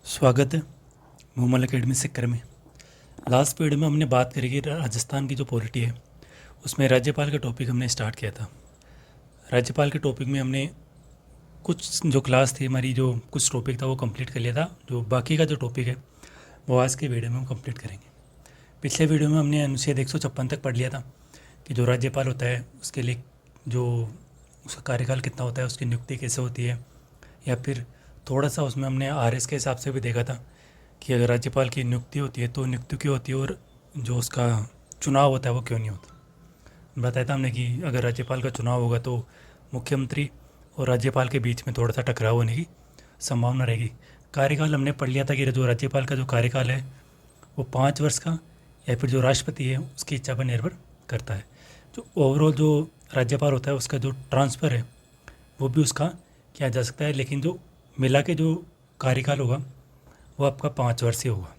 स्वागत है मूमल एकेडमी सिक्कर में। लास्ट पीरियड में हमने बात करी कि राजस्थान की जो पॉलिटी है उसमें राज्यपाल का टॉपिक हमने स्टार्ट किया था। राज्यपाल के टॉपिक में हमने कुछ जो क्लास थी हमारी, जो कुछ टॉपिक था वो कंप्लीट कर लिया था। जो बाकी का जो टॉपिक है वो आज के वीडियो में हम कंप्लीट करेंगे। पिछले वीडियो में हमने अनुच्छेद 156 तक पढ़ लिया था कि जो राज्यपाल होता है उसके लिए जो उसका कार्यकाल कितना होता है, उसकी नियुक्ति कैसे होती है, या फिर थोड़ा सा उसमें हमने आरएस के हिसाब से भी देखा था कि अगर राज्यपाल की नियुक्ति होती है तो नियुक्ति क्यों होती है और जो उसका चुनाव होता है वो क्यों नहीं होता। बताया था हमने कि अगर राज्यपाल का चुनाव होगा तो मुख्यमंत्री और राज्यपाल के बीच में थोड़ा सा टकराव होने की संभावना रहेगी। कार्यकाल हमने पढ़ लिया था कि जो राज्यपाल का जो कार्यकाल है वो 5 वर्ष का या फिर जो राष्ट्रपति है उसकी इच्छा पर निर्भर करता है। जो ओवरऑल जो राज्यपाल होता है उसका जो ट्रांसफ़र है वो भी उसका किया जा सकता है, लेकिन जो मिला के जो कार्यकाल होगा वो आपका 5 वर्षीय होगा।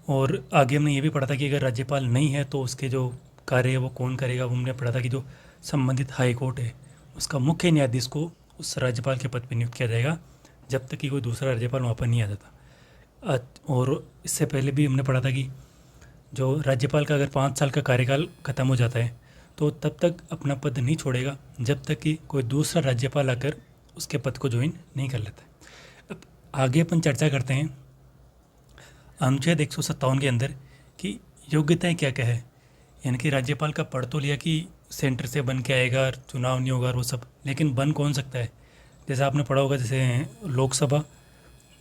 और आगे हमने ये भी पढ़ा था कि अगर राज्यपाल नहीं है तो उसके जो कार्य है वो कौन करेगा। वो हमने पढ़ा था कि जो संबंधित हाई कोर्ट है उसका मुख्य न्यायाधीश को उस राज्यपाल के पद पर नियुक्त किया जाएगा जब तक कि कोई दूसरा राज्यपाल वहाँ पर नहीं आ जाता। और इससे पहले भी हमने पढ़ा था कि जो राज्यपाल का अगर 5 साल का कार्यकाल ख़त्म हो जाता है तो तब तक अपना पद नहीं छोड़ेगा जब तक कि कोई दूसरा राज्यपाल आकर उसके पद को ज्वाइन नहीं कर लेता है। अब आगे अपन चर्चा करते हैं अनुच्छेद 157 के अंदर कि योग्यताएं क्या क्या है। यानी कि राज्यपाल का पढ़ तो लिया कि सेंटर से बन के आएगा और चुनाव नहीं होगा और वो सब, लेकिन बन कौन सकता है। जैसे आपने पढ़ा होगा, जैसे लोकसभा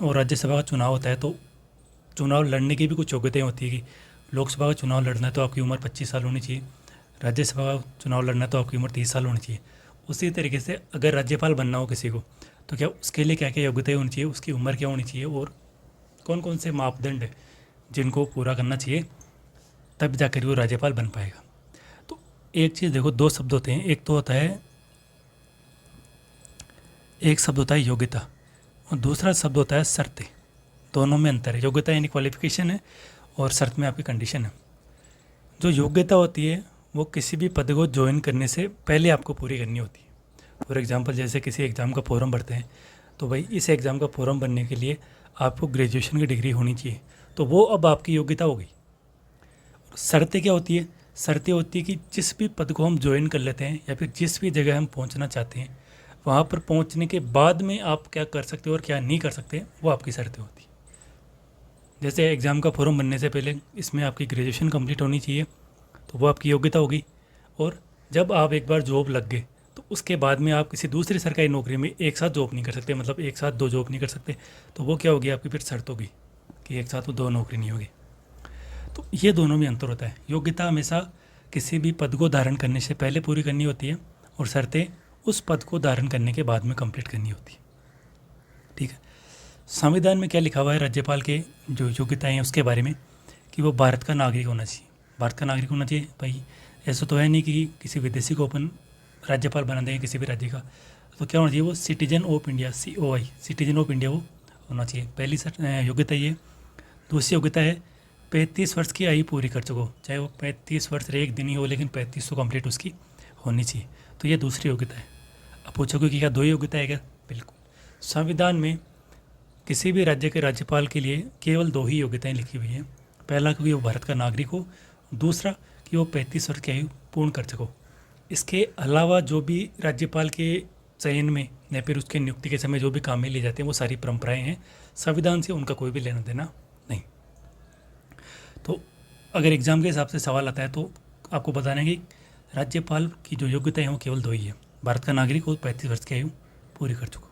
और राज्यसभा का चुनाव होता है तो चुनाव लड़ने की भी कुछ योग्यताएँ होती है कि लोकसभा का चुनाव लड़ना है तो आपकी उम्र 25 साल होनी चाहिए, राज्यसभा का चुनाव लड़ना है तो आपकी उम्र 30 साल होनी चाहिए। उसी तरीके से अगर राज्यपाल बनना हो किसी को तो क्या उसके लिए क्या क्या योग्यताएं होनी चाहिए, उसकी उम्र क्या होनी चाहिए और कौन कौन से मापदंड है जिनको पूरा करना चाहिए, तब जाकर वो राज्यपाल बन पाएगा। तो एक चीज़ देखो, 2 शब्द होते हैं, एक शब्द होता है योग्यता और दूसरा शब्द होता है शर्तें। दोनों में अंतर है। योग्यता यानी क्वालिफिकेशन है और शर्त में आपकी कंडीशन है। जो योग्यता होती है वो किसी भी पद को ज्वाइन करने से पहले आपको पूरी करनी होती है। फॉर एग्जांपल, जैसे किसी एग्ज़ाम का फॉर्म भरते हैं तो भाई इस एग्ज़ाम का फॉर्म भरने के लिए आपको ग्रेजुएशन की डिग्री होनी चाहिए, तो वो अब आपकी योग्यता हो गई। शर्तें क्या होती है? शर्तें होती है कि जिस भी पद को हम ज्वाइन कर लेते हैं या फिर जिस भी जगह हम पहुंचना चाहते हैं वहाँ पर पहुंचने के बाद में आप क्या कर सकते हो और क्या नहीं कर सकते, वो आपकी शर्तें होती है। जैसे एग्ज़ाम का फॉर्म भरने से पहले इसमें आपकी ग्रेजुएशन कंप्लीट होनी चाहिए, तो वो आपकी योग्यता होगी। और जब आप एक बार जॉब लग गए तो उसके बाद में आप किसी दूसरी सरकारी नौकरी में एक साथ जॉब नहीं कर सकते, मतलब एक साथ 2 जॉब नहीं कर सकते, तो वो क्या होगी, आपकी फिर शर्त होगी कि एक साथ वो 2 नौकरी नहीं होगी। तो ये दोनों में अंतर होता है। योग्यता हमेशा किसी भी पद को धारण करने से पहले पूरी करनी होती है और शर्तें उस पद को धारण करने के बाद में कंप्लीट करनी होती है। ठीक है। संविधान में क्या लिखा हुआ है राज्यपाल के जो योग्यताएँ हैं उसके बारे में, कि वो भारत का नागरिक होना चाहिए। भारत का नागरिक होना चाहिए भाई, ऐसा तो है नहीं कि किसी विदेशी को अपन राज्यपाल बना देंगे किसी भी राज्य का। तो क्या होना चाहिए, वो citizen of India, COI, citizen of India वो होना चाहिए। पहली योग्यता ये। दूसरी योग्यता है 35 वर्ष की आयु पूरी कर चुको, चाहे वो 35 वर्ष 1 दिन ही हो, लेकिन 35 तो कंप्लीट उसकी होनी चाहिए। तो ये दूसरी योग्यता है। अब पूछोगे कि क्या 2 योग्यता है क्या? बिल्कुल। संविधान में किसी भी राज्य के राज्यपाल के लिए केवल 2 ही योग्यताएँ लिखी हुई हैं। पहला कि वो भारत का नागरिक हो, दूसरा कि वो 35 वर्ष की आयु पूर्ण कर सको। इसके अलावा जो भी राज्यपाल के चयन में या फिर उसके नियुक्ति के समय जो भी काम में लिए जाते हैं वो सारी परंपराएं हैं, संविधान से उनका कोई भी लेना देना नहीं। तो अगर एग्ज़ाम के हिसाब से सवाल आता है तो आपको बताना है कि राज्यपाल की जो योग्यता है वो केवल 2 ही है, भारत का नागरिक हो, 35 वर्ष की आयु पूरी कर चुको।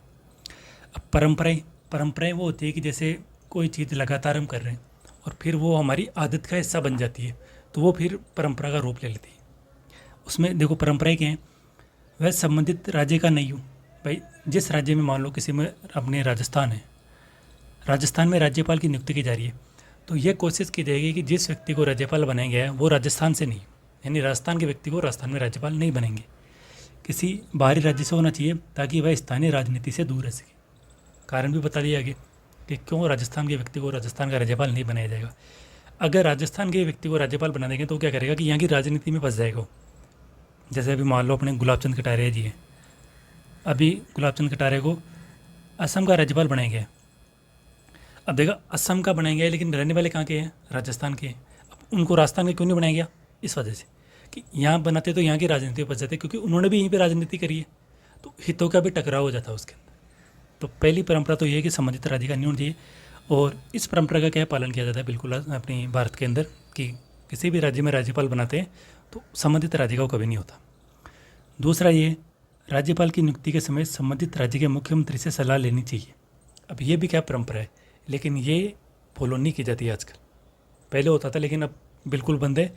अब परंपराएँ वो होती है कि जैसे कोई चीज़ लगातार हम कर रहे हैं और फिर वो हमारी आदत का हिस्सा बन जाती है तो वो फिर परंपरा का रूप ले लेती है। उसमें देखो परंपराएं क्या हैं, वह संबंधित राज्य का नहीं हो। भाई जिस राज्य में मान लो किसी में अपने राजस्थान है, राजस्थान में राज्यपाल की नियुक्ति की जा रही है तो ये कोशिश की जाएगी कि जिस व्यक्ति को राज्यपाल बनाया गया है वो राजस्थान से नहीं, यानी राजस्थान के व्यक्ति को राजस्थान में राज्यपाल नहीं बनेंगे, किसी बाहरी राज्य से होना चाहिए ताकि वह स्थानीय राजनीति से दूर रह सके। कारण भी बता दिया गया कि क्यों राजस्थान के व्यक्ति को राजस्थान का राज्यपाल नहीं बनाया जाएगा। अगर राजस्थान के व्यक्ति को राज्यपाल बना देंगे तो क्या करेगा कि यहाँ की राजनीति में फंस जाएगा। जैसे अभी मान लो अपने गुलाब चंद कटारिया जी हैं, अभी गुलाब चंद कटारिया को असम का राज्यपाल बनाया गया, अब देखा असम का बनाया गया है, लेकिन रहने वाले कहाँ के हैं? राजस्थान के हैं। अब उनको राजस्थान में क्यों नहीं बनाया गया? इस वजह से कि यहाँ बनाते तो यहाँ की राजनीति बच जाते, क्योंकि उन्होंने भी यहीं पे राजनीति करी है, तो हितों का भी टकराव हो जाता है उसके अंदर। तो पहली परंपरा तो ये है कि संबंधित राज्य का नहीं होना चाहिए, और इस परंपरा का क्या पालन किया जाता है बिल्कुल अपनी भारत के अंदर, कि किसी भी राज्य में राज्यपाल बनाते हैं तो संबंधित राज्य का वो कभी नहीं होता। दूसरा ये, राज्यपाल की नियुक्ति के समय संबंधित राज्य के मुख्यमंत्री से सलाह लेनी चाहिए। अब ये भी क्या परंपरा है, लेकिन ये फॉलो नहीं की जाती है आजकल। पहले होता था, लेकिन अब बिल्कुल बंद है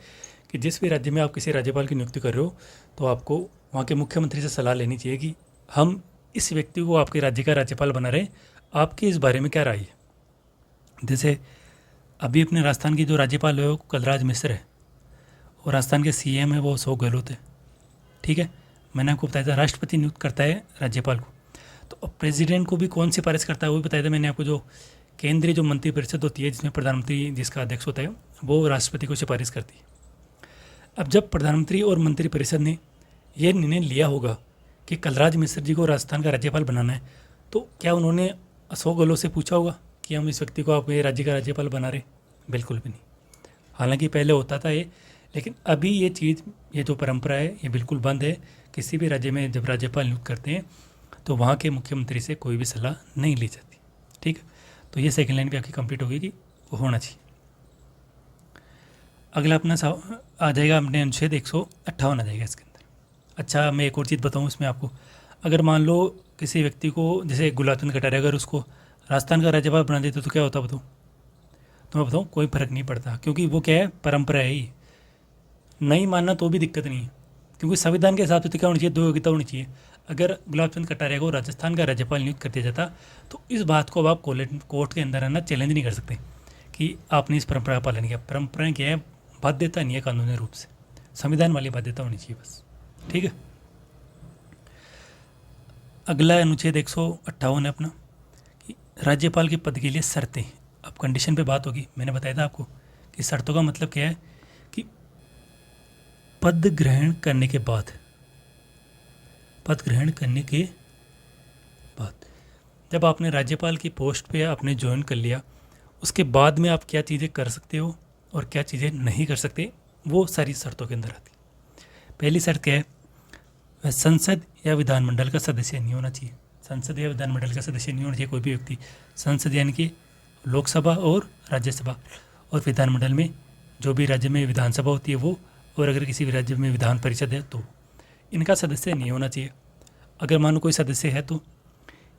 कि जिस भी राज्य में आप किसी राज्यपाल की नियुक्ति कर रहे हो तो आपको वहाँ के मुख्यमंत्री से सलाह लेनी चाहिए कि हम इस व्यक्ति को आपके राज्य का राज्यपाल बना रहे हैं, आपकी इस बारे में क्या राय है। जैसे अभी अपने राजस्थान की जो राज्यपाल है वो कलराज मिश्र है, और राजस्थान के सीएम है वो अशोक गहलोत है। ठीक है, मैंने आपको बताया था राष्ट्रपति नियुक्त करता है राज्यपाल को, तो अब प्रेसिडेंट को भी कौन सिफारिश करता है वो भी बताया था मैंने आपको। जो केंद्रीय जो मंत्रिपरिषद होती है, जिसमें प्रधानमंत्री जिसका अध्यक्ष होता है, वो राष्ट्रपति को सिफारिश करती है। अब जब प्रधानमंत्री और मंत्रिपरिषद ने यह निर्णय लिया होगा कि कलराज मिश्र जी को राजस्थान का राज्यपाल बनाना है, तो क्या उन्होंने अशोक गहलोत से पूछा होगा कि हम इस व्यक्ति को आपके राज्य का राज्यपाल बना रहे? बिल्कुल भी नहीं। हालांकि पहले होता था ये, लेकिन अभी ये चीज़, ये जो परंपरा है ये बिल्कुल बंद है। किसी भी राज्य में जब राज्यपाल नियुक्त करते हैं तो वहाँ के मुख्यमंत्री से कोई भी सलाह नहीं ली जाती। ठीक है, तो ये सेकंड लाइन भी आपकी कंप्लीट होगी कि वो होना चाहिए। अगला अपना आ जाएगा अपने अनुच्छेद 158 आ जाएगा इसके अंदर। अच्छा, मैं एक और चीज़ बताऊँ इसमें आपको। अगर मान लो किसी व्यक्ति को, जैसे गुलाब चंद कटारिया, अगर उसको राजस्थान का राज्यपाल बना देते तो क्या होता बताओ? तो मैं बताऊँ, कोई फ़र्क नहीं पड़ता, क्योंकि वो क्या है, परंपरा है ही। नहीं मानना तो भी दिक्कत नहीं है, क्योंकि संविधान के हिसाब से तो क्या होनी चाहिए, 2 योग्यता होनी चाहिए। अगर गुलाब चंद कटारिया को राजस्थान का राज्यपाल नियुक्त कर दिया जाता तो इस बात को अब आप कोर्ट के अंदर आना चैलेंज नहीं कर सकते कि आपने इस परंपरा का पालन किया। परंपराएं क्या है, बाध्यता नहीं है कानूनी रूप से, संविधान वाली बाध्यता होनी चाहिए बस। ठीक है, अगला अनुच्छेद 158 है अपना कि राज्यपाल के पद के लिए शर्तें। अब कंडीशन पे बात होगी। मैंने बताया था आपको कि शर्तों का मतलब क्या है कि पद ग्रहण करने के बाद, जब आपने राज्यपाल की पोस्ट पे आपने ज्वाइन कर लिया, उसके बाद में आप क्या चीज़ें कर सकते हो और क्या चीज़ें नहीं कर सकते, वो सारी शर्तों के अंदर आती। पहली शर्त क्या है, वह संसद या विधानमंडल का सदस्य नहीं होना चाहिए। संसद या विधानमंडल का सदस्य नहीं होना चाहिए कोई भी व्यक्ति। संसद यानी कि लोकसभा और राज्यसभा, और विधानमंडल में जो भी राज्य में विधानसभा होती है वो, और अगर किसी भी राज्य में विधान परिषद है तो इनका सदस्य नहीं होना चाहिए। अगर मानो कोई सदस्य है तो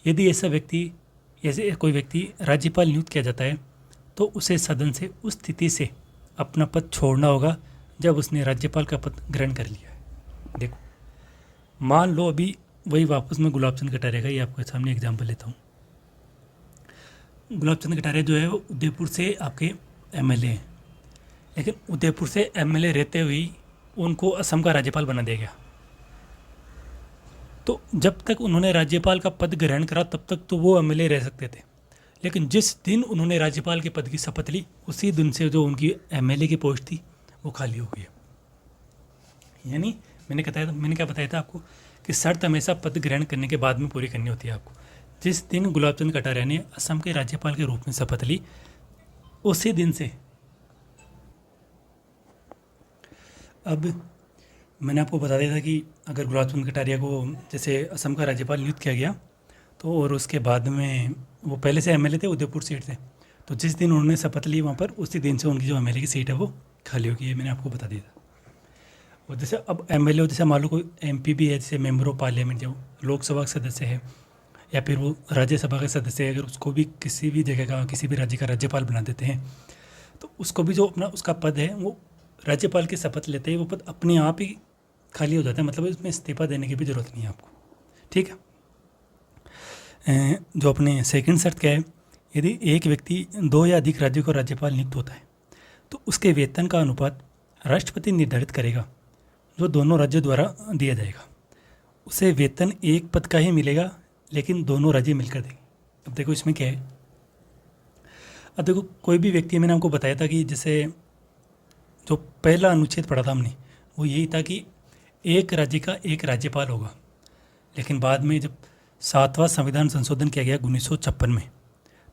यदि ऐसा व्यक्ति, ऐसे कोई व्यक्ति राज्यपाल नियुक्त किया जाता है तो उसे सदन से उस स्थिति से अपना पद छोड़ना होगा जब उसने राज्यपाल का पद ग्रहण कर लिया है। देखो, मान लो अभी वही वापस मैं गुलाब चंद कटारिया का ही आपके सामने एग्जाम्पल लेता हूँ। गुलाब चंद कटारिया जो है वो उदयपुर से आपके एमएलए हैं, लेकिन उदयपुर से एमएलए रहते हुए उनको असम का राज्यपाल बना दिया गया। तो जब तक उन्होंने राज्यपाल का पद ग्रहण करा तब तक तो वो एमएलए रह सकते थे, लेकिन जिस दिन उन्होंने राज्यपाल के पद की शपथ ली उसी दिन से जो उनकी एमएलए की पोस्ट थी वो खाली हो गई। यानी मैंने क्या बताया था आपको कि शर्त हमेशा पद ग्रहण करने के बाद में पूरी करनी होती है आपको। जिस दिन गुलाब चंद कटारिया ने असम के राज्यपाल के रूप में शपथ ली उसी दिन से, अब मैंने आपको बता दिया था कि अगर गुलाब चंद कटारिया को जैसे असम का राज्यपाल नियुक्त किया गया तो, और उसके बाद में वो पहले से एमएलए थे, उदयपुर सीट से, तो जिस दिन उन्होंने शपथ ली वहाँ पर उसी दिन से उनकी जो एमएलए की सीट है वो खाली होगी। ये मैंने आपको बता दिया था। और जैसे अब एमएलए, जैसे मान लो कोई एमपी भी है, जैसे मेंबर ऑफ पार्लियामेंट, जो लोकसभा का सदस्य है या फिर वो राज्यसभा का सदस्य है, अगर उसको भी किसी भी जगह का, किसी भी राज्य का राज्यपाल बना देते हैं तो उसको भी जो अपना उसका पद है वो राज्यपाल की शपथ लेते ही वो पद अपने आप ही खाली हो जाता है। मतलब इसमें इस्तीफा देने की भी ज़रूरत नहीं है आपको। ठीक है, जो अपने सेकंड शर्त क्या है, यदि एक व्यक्ति 2 या अधिक राज्यों का राज्यपाल नियुक्त होता है तो उसके वेतन का अनुपात राष्ट्रपति निर्धारित करेगा जो दोनों राज्यों द्वारा दिया जाएगा। उसे वेतन एक पद का ही मिलेगा लेकिन दोनों राज्य मिलकर देंगे। अब देखो इसमें क्या है, अब देखो कोई भी व्यक्ति, मैंने आपको बताया था कि जैसे जो पहला अनुच्छेद पढ़ा था हमने वो यही था कि एक राज्य का एक राज्यपाल होगा, लेकिन बाद में जब 7वां संविधान संशोधन किया गया 1956 में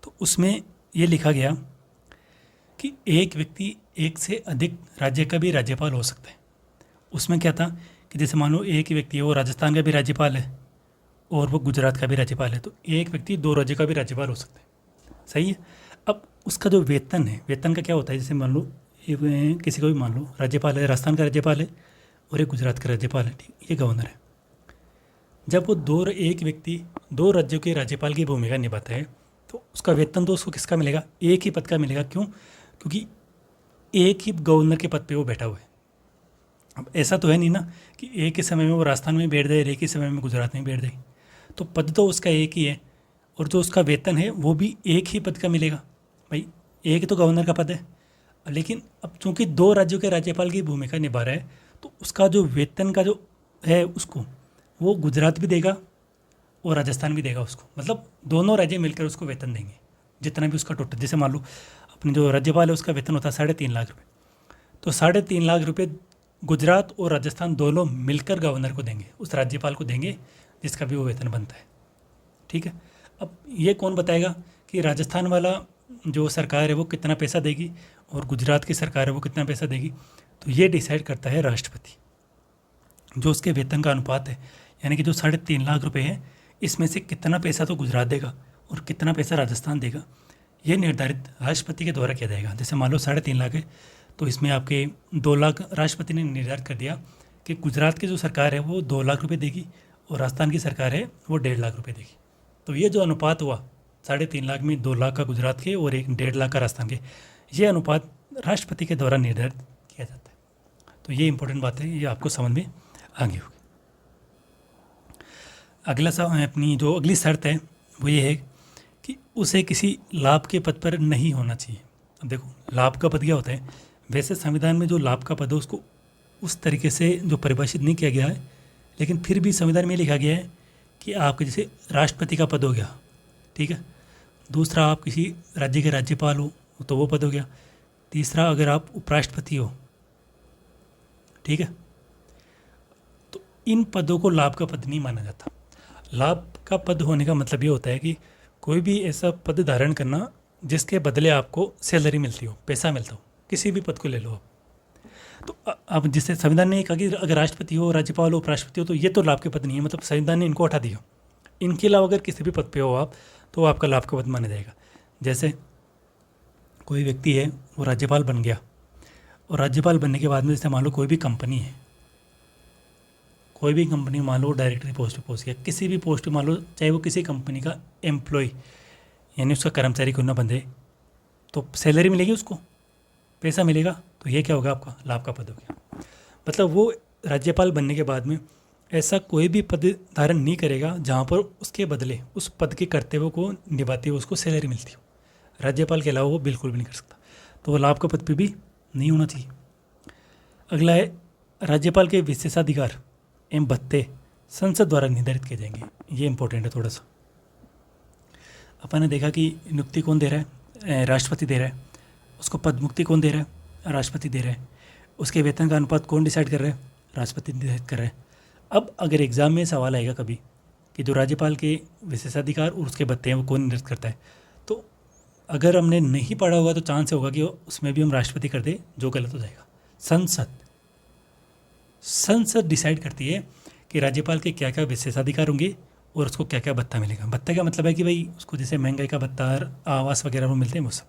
तो उसमें ये लिखा गया कि एक व्यक्ति एक से अधिक राज्य का भी राज्यपाल हो सकता है। उसमें क्या था कि जैसे मान लो एक ही व्यक्ति है, वो राजस्थान का भी राज्यपाल है और वो गुजरात का भी राज्यपाल है, तो एक व्यक्ति 2 राज्य का भी राज्यपाल हो सकता है। सही है। अब उसका जो वेतन है, वेतन का क्या होता है, जैसे मान लो किसी को भी मान लो राज्यपाल है, राजस्थान का राज्यपाल है और एक गुजरात का राज्यपाल है, ठीक, ये गवर्नर है। जब वो एक व्यक्ति 2 राज्यों के राज्यपाल की भूमिका निभाता है तो उसका वेतन तो उसको किसका मिलेगा, एक ही पद का मिलेगा। क्यों? क्योंकि एक ही गवर्नर के पद पे वो बैठा हुआ है। अब ऐसा तो है नहीं ना कि एक ही समय में वो राजस्थान में बैठ जाए, एक ही समय में गुजरात में बैठ जाए। तो पद तो उसका एक ही है और जो उसका वेतन है वो भी एक ही पद का मिलेगा। भाई एक तो गवर्नर का पद है, लेकिन अब चूंकि 2 राज्यों के राज्यपाल की भूमिका निभा रहा है तो उसका जो वेतन का जो है उसको वो गुजरात भी देगा और राजस्थान भी देगा उसको। मतलब दोनों राज्य मिलकर उसको वेतन देंगे जितना भी उसका टोटल। जैसे मान लो अपने जो राज्यपाल है उसका वेतन होता है 3.5 लाख रुपये, तो 3.5 लाख रुपये गुजरात और राजस्थान दोनों मिलकर गवर्नर को देंगे, उस राज्यपाल को देंगे जिसका भी वो वेतन बनता है। ठीक है। अब ये कौन बताएगा कि राजस्थान वाला जो सरकार है वो कितना पैसा देगी और गुजरात की सरकार है वो कितना पैसा देगी? तो ये डिसाइड करता है राष्ट्रपति, जो उसके वेतन का अनुपात है। यानी कि जो 3.5 लाख रुपए है, इसमें से कितना पैसा तो गुजरात देगा और कितना पैसा राजस्थान देगा, ये निर्धारित राष्ट्रपति के द्वारा किया जाएगा। जैसे मान लो 3.5 लाख है तो इसमें आपके 2 लाख राष्ट्रपति ने निर्धारित कर दिया कि गुजरात की जो सरकार है वो 2 लाख रुपये देगी और राजस्थान की सरकार है वो 1.5 लाख रुपये देगी। तो ये जो अनुपात हुआ 3.5 लाख में 2 लाख का गुजरात के और 1.5 लाख का राजस्थान के, ये अनुपात राष्ट्रपति के द्वारा निर्धारित किया जाता है। तो ये इंपॉर्टेंट बात है, ये आपको समझ में आगे होगी। अपनी जो अगली शर्त है वो ये है कि उसे किसी लाभ के पद पर नहीं होना चाहिए। अब देखो लाभ का पद क्या होता है, वैसे संविधान में जो लाभ का पद है उसको उस तरीके से जो परिभाषित नहीं किया गया है, लेकिन फिर भी संविधान में लिखा गया है कि आपके जैसे राष्ट्रपति का पद हो गया, ठीक है। दूसरा आप किसी राज्य के राज्यपाल हो तो वो पद हो गया। तीसरा अगर आप उपराष्ट्रपति हो, ठीक है, तो इन पदों को लाभ का पद नहीं माना जाता। लाभ का पद होने का मतलब ये होता है कि कोई भी ऐसा पद धारण करना जिसके बदले आपको सैलरी मिलती हो, पैसा मिलता हो। किसी भी पद को ले लो आप। तो अब जिससे संविधान ने कहा कि अगर राष्ट्रपति हो, राज्यपाल हो, उपराष्ट्रपति हो तो ये तो लाभ के पद नहीं है, मतलब संविधान ने इनको हटा दिया। इनके अलावा अगर किसी भी पद पे हो आप तो आपका लाभ का पद माना जाएगा। जैसे कोई व्यक्ति है वो राज्यपाल बन गया और राज्यपाल बनने के बाद में जैसे मान लो कोई भी कंपनी है, कोई भी कंपनी मान लो डायरेक्टरी पोस्ट पे पहुँच गया, किसी भी पोस्ट पे मान लो, चाहे वो किसी कंपनी का एम्प्लॉय यानी उसका कर्मचारी क्यों ना बंधे, तो सैलरी मिलेगी, उसको पैसा मिलेगा। तो ये क्या होगा, आपका लाभ का पद हो गया। मतलब वो राज्यपाल बनने के बाद में ऐसा कोई भी पद धारण नहीं करेगा जहाँ पर उसके बदले उस पद के कर्तव्यों को निभाते हुए उसको सैलरी मिलती हो। राज्यपाल के अलावा वो बिल्कुल भी नहीं कर सकता, तो वो लाभ का पद पे भी नहीं होना चाहिए। अगला है राज्यपाल के विशेषाधिकार एवं भत्ते संसद द्वारा निर्धारित किए जाएंगे। ये इंपॉर्टेंट है थोड़ा सा। अपन ने देखा कि नियुक्ति कौन दे रहा है, राष्ट्रपति दे रहा है। उसको पद मुक्ति कौन दे रहा है, राष्ट्रपति दे रहा है। उसके वेतन का अनुपात कौन डिसाइड कर रहा है, राष्ट्रपति डिसाइड कर रहा है। अब अगर एग्जाम में सवाल आएगा कभी कि जो राज्यपाल के विशेषाधिकार और उसके भत्ते हैं वो कौन निर्धारित करता है, तो अगर हमने नहीं पढ़ा होगा तो चांस होगा कि उसमें भी हम राष्ट्रपति कर दे, जो गलत हो जाएगा। संसद डिसाइड करती है कि राज्यपाल के क्या क्या विशेषाधिकार होंगे और उसको क्या क्या भत्ता मिलेगा। भत्ते का मतलब है कि भाई उसको जैसे महंगाई का भत्ता, आवास वगैरह वो मिलते हैं वो सब।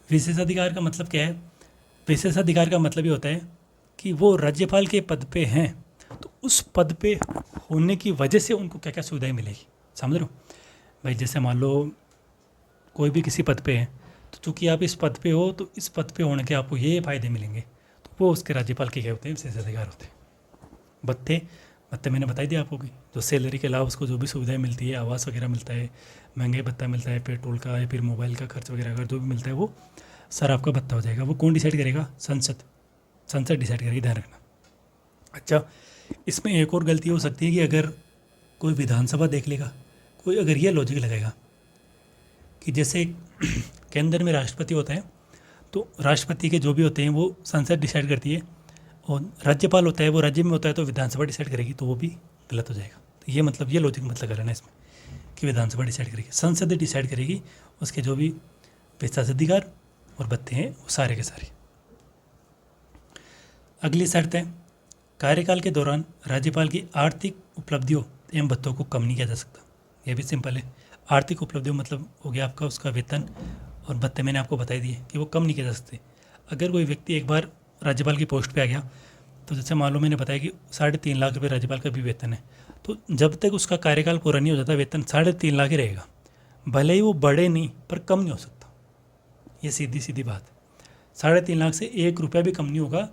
विशेषाधिकार का मतलब क्या है, विशेषाधिकार का मतलब ये होता है कि वो राज्यपाल के पद पे हैं तो उस पद पे होने की वजह से उनको क्या क्या सुविधाएं मिलेगी, समझ रहे हो भाई। जैसे मान लो कोई भी किसी पद पे है तो चूँकि आप इस पद पे हो तो इस पद पे होने के आपको ये फ़ायदे मिलेंगे, तो वो उसके राज्यपाल के क्या होते हैं, विशेषाधिकार होते हैं। भत्ते मैंने बताई दिया आपको कि जो सैलरी के अलावा उसको जो भी सुविधाएं मिलती है, आवास वगैरह मिलता है, महंगाई भत्ता मिलता है, पेट्रोल का या फिर मोबाइल का खर्च वगैरह अगर जो भी मिलता है वो सर आपका भत्ता हो जाएगा। वो कौन डिसाइड करेगा, संसद डिसाइड करेगी, ध्यान रखना। अच्छा, इसमें एक और गलती हो सकती है कि अगर कोई विधानसभा देख लेगा, कोई अगर ये लॉजिक लगाएगा कि जैसे केंद्र में राष्ट्रपति होता है तो राष्ट्रपति के जो भी होते हैं वो संसद डिसाइड करती है, और राज्यपाल होता है वो राज्य में होता है तो विधानसभा डिसाइड करेगी, तो वो भी गलत हो जाएगा। तो ये मतलब ये लॉजिक मतलब कर लेना इसमें कि विधानसभा डिसाइड करेगी, संसद डिसाइड करेगी उसके जो भी विशेषाधिकार और भत्ते हैं वो सारे के सारे। अगली शर्त है कार्यकाल के दौरान राज्यपाल की आर्थिक उपलब्धियों एवं भत्तों को कम नहीं किया जा सकता। यह भी सिंपल है। आर्थिक उपलब्धियों मतलब हो गया आपका उसका वेतन और भत्ते, मैंने आपको बताई दिए कि वो कम नहीं किए जा सकते। अगर कोई व्यक्ति एक बार राज्यपाल की पोस्ट पे आ गया तो जैसे मान लो मैंने बताया कि 3.5 लाख रुपये राज्यपाल का भी वेतन है, तो जब तक उसका कार्यकाल पूरा नहीं हो जाता वेतन 3.5 लाख ही रहेगा। भले ही वो बढ़े नहीं पर कम नहीं हो सकता। ये सीधी सीधी बात है। 3.5 लाख से 1 रुपया भी कम नहीं होगा,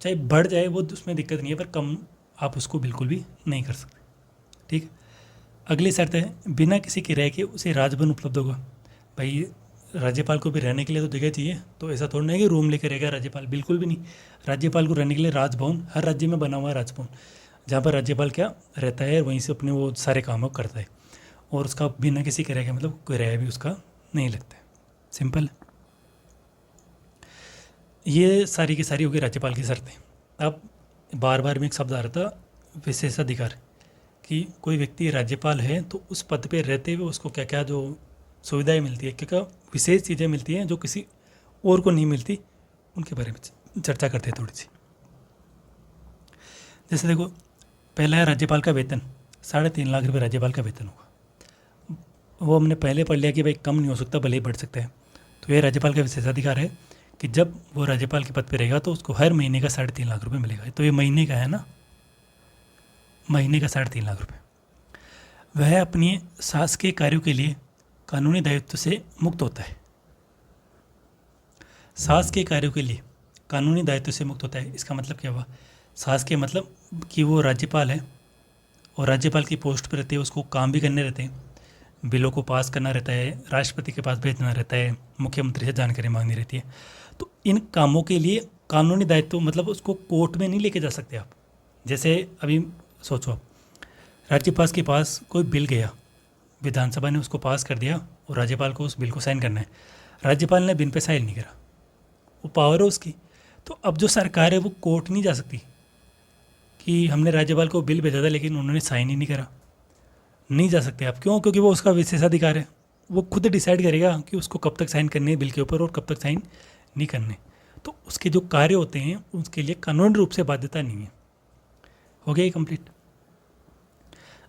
चाहे बढ़ जाए वो उसमें दिक्कत नहीं है, पर कम आप उसको बिल्कुल भी नहीं कर सकते। ठीक है। अगली शर्त है बिना किसी किराए के उसे राजभवन उपलब्ध होगा। भाई राज्यपाल को भी रहने के लिए तो जगह चाहिए, तो ऐसा थोड़ा नहीं है कि रूम लेकर रहेगा राज्यपाल, बिल्कुल भी नहीं। राज्यपाल को रहने के लिए राजभवन हर राज्य में बना हुआ है, राजभवन जहाँ पर राज्यपाल क्या रहता है वहीं से अपने वो सारे कामों करता है, और उसका बिना किसी किराए का मतलब किराया भी उसका नहीं लगता है। सिंपल। ये सारी की सारी होगी राज्यपाल की शर्तें। अब बार बार में एक शब्द आ रहा था विशेषाधिकार, कि कोई व्यक्ति राज्यपाल है तो उस पद पे रहते हुए उसको क्या क्या जो सुविधाएं मिलती है, क्या क्या विशेष चीज़ें मिलती हैं जो किसी और को नहीं मिलती, उनके बारे में चर्चा करते हैं थोड़ी सी। जैसे देखो, पहला है राज्यपाल का वेतन। 3.5 लाख रुपये राज्यपाल का वेतन होगा। वो हमने पहले पढ़ लिया कि भाई कम नहीं हो सकता, भले ही बढ़ सकता है। तो ये राज्यपाल का विशेषाधिकार है कि जब वो राज्यपाल के पद पर रहेगा तो उसको हर महीने का 3.5 लाख रुपये मिलेगा। तो ये महीने का है ना, महीने का 3.5 लाख रुपये। वह अपनी शासकीय कार्यों के लिए कानूनी दायित्व से मुक्त होता है। शासकीय कार्यों के लिए कानूनी दायित्व से मुक्त होता है। इसका मतलब क्या हुआ? शासकीय मतलब कि वो राज्यपाल है और राज्यपाल की पोस्ट पर रहते हैं, उसको काम भी करने रहते हैं, बिलों को पास करना रहता है, राष्ट्रपति के पास भेजना रहता है, मुख्यमंत्री से जानकारी मांगनी रहती है। तो इन कामों के लिए कानूनी दायित्व मतलब उसको कोर्ट में नहीं लेके जा सकते आप। जैसे अभी सोचो आप, राज्यपाल के पास कोई बिल गया, विधानसभा ने उसको पास कर दिया और राज्यपाल को उस बिल को साइन करना है। राज्यपाल ने बिल पे साइन नहीं करा, वो पावर है उसकी। तो अब जो सरकार है वो कोर्ट नहीं जा सकती कि हमने राज्यपाल को बिल भेजा था लेकिन उन्होंने साइन ही नहीं करा। नहीं जा सकते आप। क्यों? क्योंकि वो उसका विशेषाधिकार है। वो खुद डिसाइड करेगा कि उसको कब तक साइन करने हैं बिल के ऊपर और कब तक साइन नहीं करने। तो उसके जो कार्य होते हैं उसके लिए कानूनी रूप से बाध्यता नहीं है। हो गया ये कंप्लीट।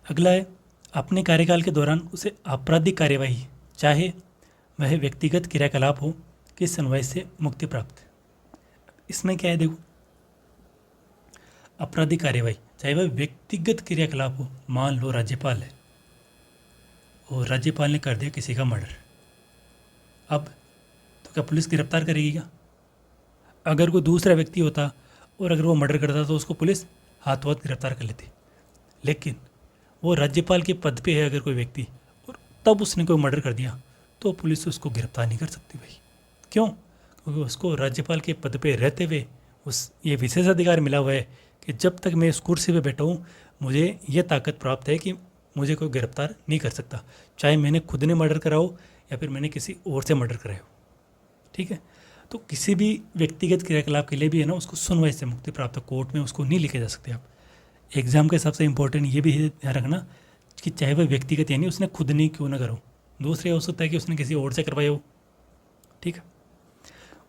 अगला है अपने कार्यकाल के दौरान उसे आपराधिक कार्यवाही, चाहे वह व्यक्तिगत क्रियाकलाप हो, की सुनवाई से मुक्ति प्राप्त। इसमें क्या है देखो, आपराधिक कार्यवाही चाहे वह व्यक्तिगत क्रियाकलाप हो। मान लो राज्यपाल है और राज्यपाल ने कर दिया किसी का मर्डर, अब तो क्या पुलिस गिरफ्तार करेगी क्या? अगर कोई दूसरा व्यक्ति होता और अगर वो मर्डर करता तो उसको पुलिस हाथों हाथ गिरफ्तार कर लेती। लेकिन वो राज्यपाल के पद पे है अगर कोई व्यक्ति और तब उसने कोई मर्डर कर दिया तो पुलिस उसको गिरफ्तार नहीं कर सकती भाई। क्यों? क्योंकि उसको राज्यपाल के पद पे रहते हुए उस ये विशेष अधिकार मिला हुआ है कि जब तक मैं इस कुर्सी पे बैठा हूँ मुझे ये ताकत प्राप्त है कि मुझे कोई गिरफ्तार नहीं कर सकता, चाहे मैंने खुद ने मर्डर करा हो या फिर मैंने किसी और से मर्डर कराया हो। ठीक है। तो किसी भी व्यक्तिगत क्रियाकलाप के लिए भी है ना उसको सुनवाई से मुक्ति प्राप्त है, कोर्ट में उसको नहीं लेके जा सकते आप। एग्जाम के सबसे इंपॉर्टेंट ये भी है ध्यान रखना कि चाहे वह व्यक्तिगत यानी उसने खुद नहीं क्यों ना करो, दूसरे हो सकता है कि उसने किसी और से करवाया हो। ठीक है।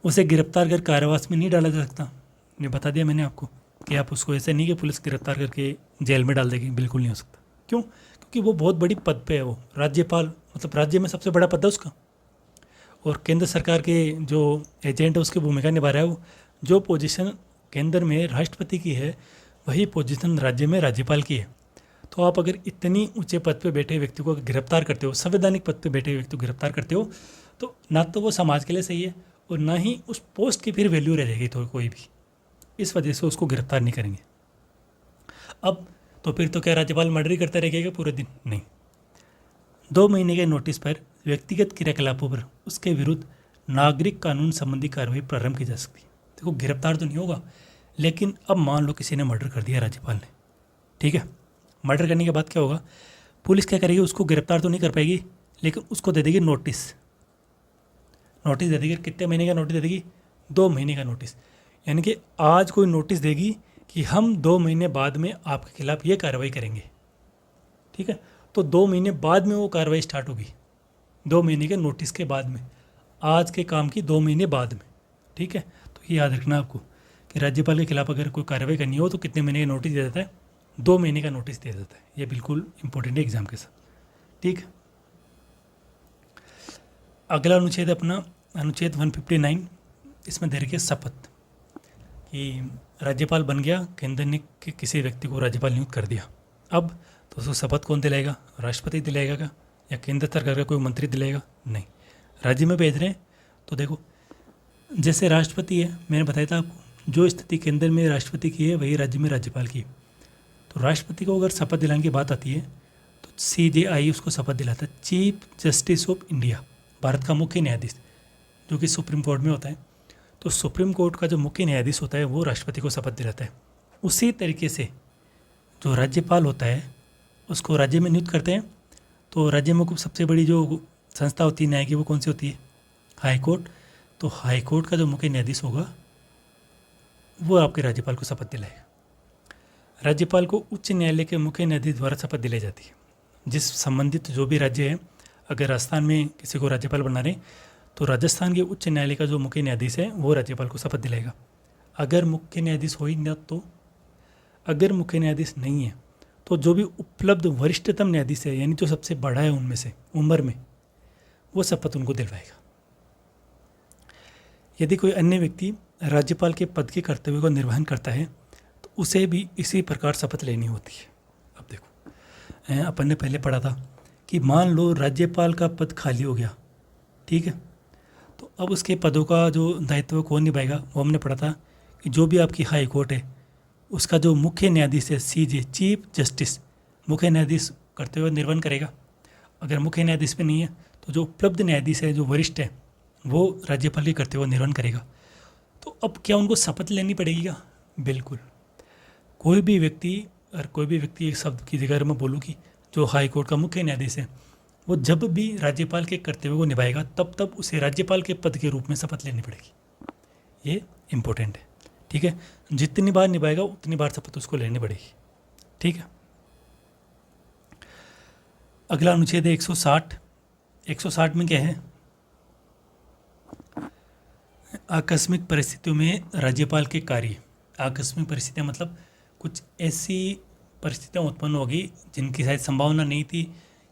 उसे गिरफ्तार कर कारावास में नहीं डाला जा सकता। ये बता दिया मैंने आपको कि आप उसको ऐसे नहीं कि पुलिस गिरफ्तार करके जेल में डाल देगी, बिल्कुल नहीं हो सकता। क्यों? क्योंकि वो बहुत बड़ी पद पे है, वो राज्यपाल मतलब राज्य में सबसे बड़ा पद है उसका, और केंद्र सरकार के जो एजेंट है उसकी भूमिका निभा रहा है वो। जो पोजीशन केंद्र में राष्ट्रपति की है वही पोजीशन राज्य में राज्यपाल की है। तो आप अगर इतनी ऊंचे पद पे बैठे व्यक्ति को गिरफ्तार करते हो, संवैधानिक पद पे बैठे व्यक्ति को गिरफ्तार करते हो, तो ना तो वो समाज के लिए सही है और ना ही उस पोस्ट की फिर वैल्यू रह जाएगी तो कोई भी। इस वजह से उसको गिरफ्तार नहीं करेंगे। अब तो फिर तो क्या राज्यपाल मर्डर ही करता रहेगा पूरे दिन? नहीं। 2 महीने के नोटिस पर व्यक्तिगत क्रियाकलापों पर उसके विरुद्ध नागरिक कानून संबंधी कार्रवाई प्रारंभ की जा सकती है। देखो गिरफ्तार तो नहीं होगा, लेकिन अब मान लो किसी ने मर्डर कर दिया राज्यपाल ने, ठीक है। मर्डर करने के बाद क्या होगा? पुलिस क्या करेगी? उसको गिरफ्तार तो नहीं कर पाएगी, लेकिन उसको दे देगी नोटिस। नोटिस दे देगी। कितने महीने का नोटिस दे देगी? 2 महीने का नोटिस। यानी कि आज कोई नोटिस देगी कि हम 2 महीने बाद में आपके खिलाफ ये कार्रवाई करेंगे। ठीक है। तो 2 महीने बाद में वो कार्रवाई स्टार्ट होगी, 2 महीने के नोटिस के बाद में। आज के काम की 2 महीने बाद में। ठीक है, तो ये याद रखना आपको कि राज्यपाल के खिलाफ अगर कोई कार्रवाई करनी हो तो कितने महीने का नोटिस दे देता है, 2 महीने का नोटिस दे देता है। ये बिल्कुल इंपॉर्टेंट है एग्जाम के साथ। ठीक, अगला अनुच्छेद अपना अनुच्छेद 159, इसमें दे रखी है शपथ कि राज्यपाल बन गया, केंद्र ने किसी व्यक्ति को राज्यपाल नियुक्त कर दिया। अब तो उसको शपथ कौन दिलाएगा? राष्ट्रपति दिलाएगा क्या, या केंद्र सरकार का कोई मंत्री दिलाएगा? नहीं, राज्य में भेज रहे हैं। तो देखो, जैसे राष्ट्रपति है, मैंने बताया था आपको, जो स्थिति केंद्र में राष्ट्रपति की है वही राज्य में राज्यपाल की। तो राष्ट्रपति को अगर शपथ दिलाने की बात आती है तो CJI उसको शपथ दिलाता है, chief justice of India, Bharat का मुख्य न्यायाधीश, जो कि सुप्रीम कोर्ट में होता है। तो सुप्रीम कोर्ट का जो मुख्य न्यायाधीश होता है वो राष्ट्रपति को शपथ दिलाता है। उसी तरीके से जो राज्यपाल होता है उसको राज्य में नियुक्त करते हैं। तो राज्य में सबसे बड़ी जो संस्था होती है न्याय की, वो कौन सी होती है? High court. तो हाई कोर्ट का जो मुख्य न्यायाधीश होगा वो आपके राज्यपाल को शपथ दिलाएगा। राज्यपाल को उच्च न्यायालय के मुख्य न्यायाधीश द्वारा शपथ दिलाई जाती है। जिस संबंधित जो भी राज्य है, अगर राजस्थान में किसी को राज्यपाल बना रहे तो राजस्थान के उच्च न्यायालय का जो मुख्य न्यायाधीश है वो राज्यपाल को शपथ दिलाएगा। अगर मुख्य न्यायाधीश हो ही ना, तो अगर मुख्य न्यायाधीश नहीं है तो जो भी उपलब्ध वरिष्ठतम न्यायाधीश है, यानी जो सबसे बड़ा है उनमें से उम्र में, वो शपथ उनको दिलवाएगा। यदि कोई अन्य व्यक्ति राज्यपाल के पद के कर्तव्य को निर्वहन करता है तो उसे भी इसी प्रकार शपथ लेनी होती है। अब देखो, अपन ने पहले पढ़ा था कि मान लो राज्यपाल का पद खाली हो गया, ठीक है, तो अब उसके पदों का जो दायित्व कौन निभाएगा, वो हमने पढ़ा था कि जो भी आपकी हाई कोर्ट है उसका जो मुख्य न्यायाधीश है CJ, चीफ जस्टिस, मुख्य न्यायाधीश कर्तव्य निर्वहन करेगा। अगर मुख्य न्यायाधीश पे नहीं है तो जो उपलब्ध न्यायाधीश है, जो वरिष्ठ है, वो राज्यपाल के कर्तव्य निर्वहन करेगा। तो अब क्या उनको शपथ लेनी पड़ेगी क्या? बिल्कुल। कोई भी व्यक्ति एक शब्द की जगह मैं बोलूँ कि जो हाई कोर्ट का मुख्य न्यायाधीश है वो जब भी राज्यपाल के कर्तव्य को निभाएगा तब उसे राज्यपाल के पद के रूप में शपथ लेनी पड़ेगी। ये इम्पोर्टेंट है। ठीक है, जितनी बार निभाएगा उतनी बार शपथ उसको लेनी पड़ेगी। ठीक है, अगला अनुच्छेद है 160। 160 में क्या है? आकस्मिक परिस्थितियों में राज्यपाल के कार्य। आकस्मिक परिस्थितियाँ मतलब कुछ ऐसी परिस्थितियाँ उत्पन्न होगी जिनकी शायद संभावना नहीं थी,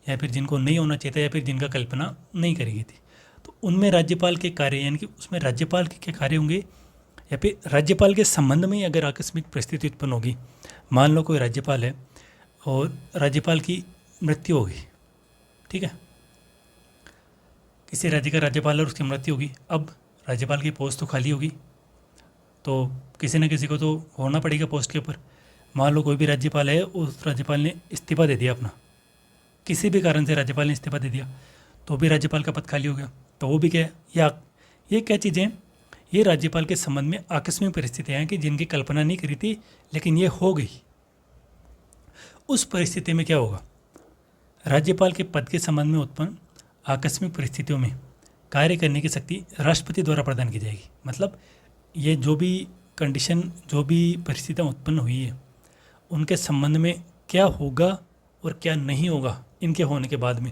या फिर जिनको नहीं होना चाहिए था, या फिर जिनका कल्पना नहीं करी गई थी। तो उनमें राज्यपाल के कार्य, यानी कि उसमें राज्यपाल के क्या कार्य होंगे, या फिर राज्यपाल के संबंध में अगर आकस्मिक परिस्थिति उत्पन्न होगी। मान लो कोई राज्यपाल है और राज्यपाल की मृत्यु होगी, ठीक है, किसी राज्य का राज्यपाल है और उसकी मृत्यु होगी। अब राज्यपाल की पोस्ट तो खाली होगी, तो किसी न किसी को तो होना पड़ेगा पोस्ट के ऊपर। मान लो कोई भी राज्यपाल है, उस राज्यपाल ने इस्तीफा दे दिया अपना, किसी भी कारण से राज्यपाल ने इस्तीफा दे दिया, तो भी राज्यपाल का पद खाली हो गया। तो वो भी क्या है, या ये क्या चीज़ें, ये राज्यपाल के संबंध में आकस्मिक परिस्थितियाँ हैं कि जिनकी कल्पना नहीं करी थी लेकिन ये हो गई। उस परिस्थिति में क्या होगा, राज्यपाल के पद के संबंध में उत्पन्न आकस्मिक परिस्थितियों में कार्य करने की शक्ति राष्ट्रपति द्वारा प्रदान की जाएगी। मतलब ये जो भी कंडीशन, जो भी परिस्थितियाँ उत्पन्न हुई है, उनके संबंध में क्या होगा और क्या नहीं होगा इनके होने के बाद में,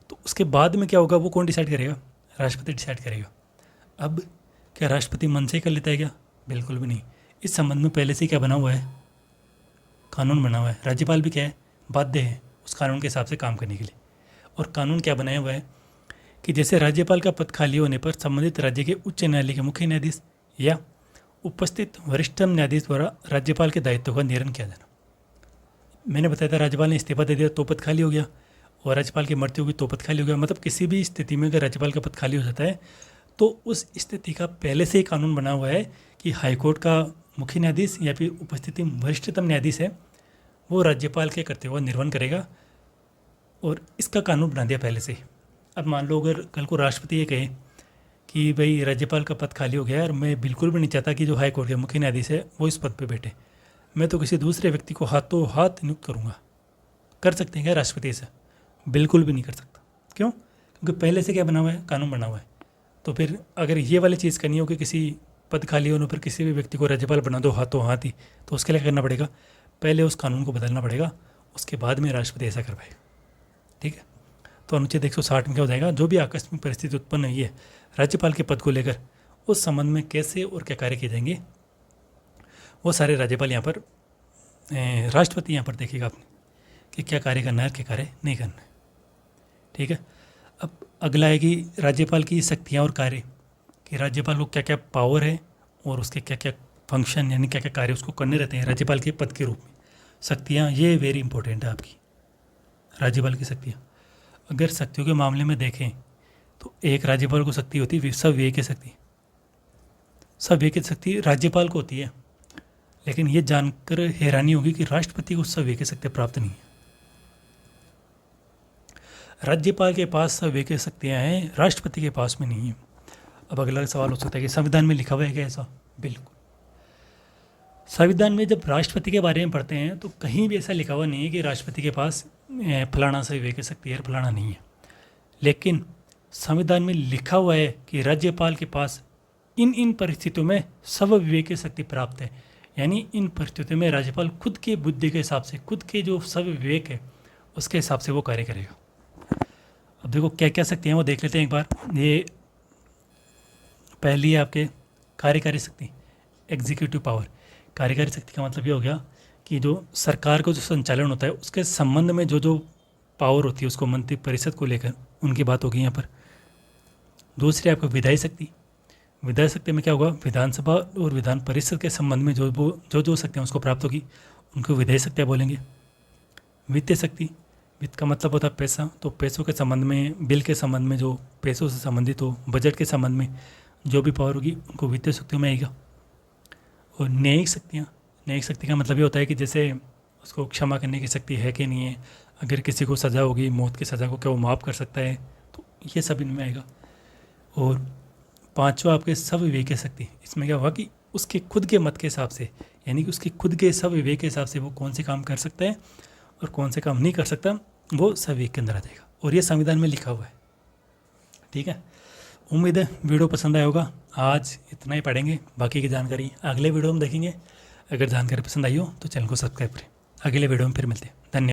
तो उसके बाद में क्या होगा वो कौन डिसाइड करेगा? राष्ट्रपति डिसाइड करेगा। अब क्या राष्ट्रपति मन से कर लेता है क्या? बिल्कुल भी नहीं। इस संबंध में पहले से क्या बना हुआ है, कानून बना हुआ है। राज्यपाल भी क्या है, बाध्य है उस कानून के हिसाब से काम करने के लिए। और कानून क्या बनाया हुआ है कि जैसे राज्यपाल का पद खाली होने पर संबंधित राज्य के उच्च न्यायालय के मुख्य न्यायाधीश या उपस्थित वरिष्ठतम न्यायाधीश द्वारा राज्यपाल के दायित्व का निर्वहन किया जाना। मैंने बताया था राज्यपाल ने इस्तीफा दे दिया तो पद खाली हो गया, और राज्यपाल की मृत्यु हुई तो पद खाली हो गया। मतलब किसी भी स्थिति में अगर राज्यपाल का पद खाली हो जाता है तो उस स्थिति का पहले से ही कानून बना हुआ है कि हाईकोर्ट का मुख्य न्यायाधीश या फिर उपस्थित वरिष्ठतम न्यायाधीश है वो राज्यपाल के कर्तव्य का निर्वहन करेगा, और इसका कानून बना दिया पहले से ही। अब मान लो अगर कल को राष्ट्रपति ये कहे कि भाई राज्यपाल का पद खाली हो गया है और मैं बिल्कुल भी नहीं चाहता कि जो हाई कोर्ट के मुख्य न्यायाधीश है वो इस पद पे बैठे, मैं तो किसी दूसरे व्यक्ति को हाथों हाथ नियुक्त करूँगा, कर सकते हैं क्या राष्ट्रपति ऐसा? बिल्कुल भी नहीं कर सकता। क्यों? क्योंकि पहले से क्या बना हुआ है, कानून बना हुआ है। तो फिर अगर ये वाली चीज़ करनी हो कि किसी पद खाली होने पर किसी भी व्यक्ति को राज्यपाल बना दो हाथों हाथ ही, तो उसके लिए करना पड़ेगा, पहले उस कानून को बदलना पड़ेगा, उसके बाद में राष्ट्रपति ऐसा कर पाएगा। ठीक है, तो अनुच्छेद 160 में क्या हो जाएगा, जो भी आकस्मिक परिस्थिति उत्पन्न हुई है राज्यपाल के पद को लेकर, उस संबंध में कैसे और क्या कार्य किए जाएंगे, वो सारे राज्यपाल यहाँ पर, राष्ट्रपति यहाँ पर देखिएगा आपने कि क्या कार्य करना है, क्या कार्य नहीं करना है। ठीक है। अब अगला है कि राज्यपाल की शक्तियाँ और कार्य, कि राज्यपाल को क्या क्या पावर है और उसके क्या क्या फंक्शन यानी क्या क्या कार्य उसको करने रहते हैं राज्यपाल के पद के रूप में। शक्तियाँ ये वेरी इंपॉर्टेंट है आपकी, राज्यपाल की शक्तियाँ। अगर शक्तियों के मामले में देखें तो एक राज्यपाल को शक्ति होती है सब वे की शक्ति, सब वे की शक्ति राज्यपाल को होती है, लेकिन ये जानकर हैरानी होगी कि राष्ट्रपति को सब वे की शक्ति प्राप्त नहीं है। राज्यपाल के पास सब वे की शक्तियाँ हैं, राष्ट्रपति के पास में नहीं है। अब अगला सवाल हो सकता है कि संविधान में लिखा हुआ है क्या ऐसा? बिल्कुल, संविधान में जब राष्ट्रपति के बारे में पढ़ते हैं तो कहीं भी ऐसा लिखा हुआ नहीं है कि राष्ट्रपति के पास फलाना से विवेक शक्ति है, फलाना नहीं है। लेकिन संविधान में लिखा हुआ है कि राज्यपाल के पास इन इन परिस्थितियों में सब विवेक शक्ति प्राप्त है, यानी इन परिस्थितियों में राज्यपाल खुद की बुद्धि के हिसाब से, खुद के जो सब विवेक है उसके हिसाब से वो कार्य करेगा। अब देखो क्या क्या शक्ति हैं वो देख लेते हैं एक बार। ये पहली है आपके कार्यकारी शक्ति, एग्जीक्यूटिव पावर। कार्यकारी शक्ति का मतलब ये हो गया कि जो सरकार का जो संचालन होता है उसके संबंध में जो जो पावर होती है उसको मंत्री परिषद को लेकर उनकी बात होगी यहाँ पर। दूसरी आपको विधायी शक्ति। विधायी शक्ति में क्या होगा, विधानसभा और विधान परिषद के संबंध में जो शक्तियाँ उसको प्राप्त होगी उनको विधायी शक्तियाँ बोलेंगे। वित्तीय शक्ति, वित्त का मतलब होता है पैसा, तो पैसों के संबंध में, बिल के संबंध में, जो पैसों से संबंधित हो, बजट के संबंध में जो भी पावर होगी उनको वित्तीय शक्तियों में आएगा। और न्यायिक शक्तियाँ, न्यायिक शक्ति का मतलब ये होता है कि जैसे उसको क्षमा करने की शक्ति है कि नहीं है, अगर किसी को सज़ा होगी, मौत की सज़ा को क्या वो माफ़ कर सकता है, तो ये सब इनमें आएगा। और पांचवा आपके सब विवेक शक्ति, इसमें क्या होगा कि उसके खुद के मत के हिसाब से, यानी कि उसके खुद के सब विवेक के हिसाब से वो कौन से काम कर सकता है और कौन से काम नहीं कर सकता, वो सब विवेक के अंदर आ जाएगा। और ये संविधान में लिखा हुआ है। ठीक है, उम्मीद है वीडियो पसंद आया होगा। आज इतना ही पढ़ेंगे, बाकी की जानकारी अगले वीडियो में देखेंगे। अगर जानकारी पसंद आई हो तो चैनल को सब्सक्राइब करें। अगले वीडियो में फिर मिलते हैं। धन्यवाद।